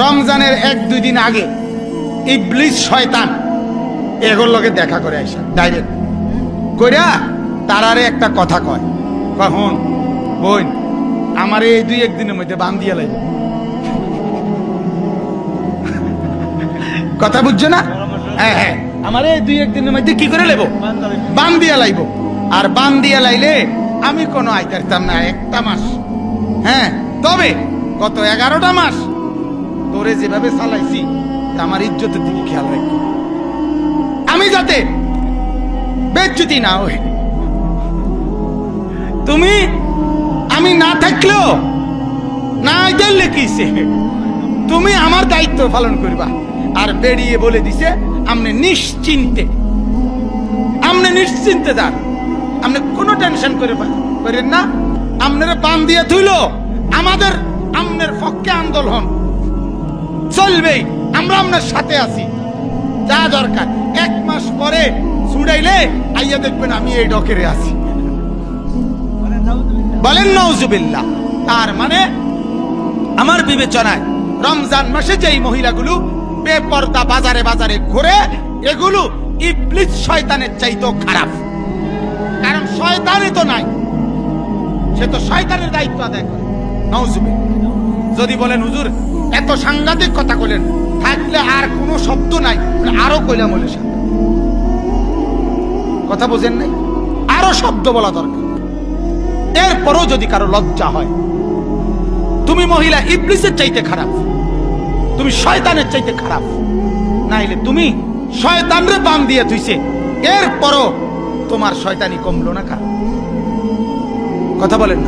রমজানের 1-2 দিন আগে ইবলিস শয়তান এগুলোর লগে দেখা করে আইসা ডাইরেক্ট কইরা তারারে একটা কথা কয়, কখন বোন আমার এই 2-1 দিনের মধ্যে বান্ধিয়া লাইব। কথা বুঝছো না? হ্যাঁ হ্যাঁ, আমার এই 2-1 দিনের মধ্যে কি করে লেব? বান্ধিয়া লাইব। আর বান্ধিয়া লাইলে আমি কোনো আইতারতাম না 1টা মাস। হ্যাঁ, তবে গত 11টা মাস তোরে যেভাবে চালাইছি আমার ইজ্জতের দিকে খেয়াল রাখবো, আমি যাতে বেজ্জতি না হয়। তুমি আমি না থাকলেও না জানলে কিসে, তুমি আমার দায়িত্ব পালন করবা। আর বেরিয়ে বলে দিছে আপনি নিশ্চিন্তে, আপনি নিশ্চিন্তে যান, আপনি কোনো টেনশন করেন না। আপনারা বান দিয়ে থইল আমাদের আমনের পক্ষে আন্দোলন চলবেই, আমরা আপনার সাথে আছি। যা দরকার 1 মাস পরে ছুড়াইলে আইয়া দেখবেন আমি এই ডকেরে আছি। বলেন নাউজুবিল্লাহ। তার মানে আমার বিবেচনায় রমজান মাসে যেই মহিলাগুলো বেপরদা বাজারে বাজারে ঘুরে, এগুলো ইবলিস শয়তানের চাইতেও খারাপ। কারণ শয়তানই তো নাই, সে তো শয়তানের দায়িত্ব আদায় করে। নাউজুবিল্লাহ। যদি বলেন হুজুর এত সাংঘাতিক কথা বলেন, থাকলে আর কোনো শব্দ নাই, আরো কইলাম বলে কথা বোঝেন নাই, আরো শব্দ বলা দরকার। এরপরও যদি কারো লজ্জা হয়, তুমি মহিলা ইবলিসের চাইতে খারাপ, তুমি শয়তানের চাইতে খারাপ, নাইলে তুমি শয়তানরে বান দিয়ে থুইছে, এরপরও তোমার শয়তানি কমলো না। কথা বলেন না।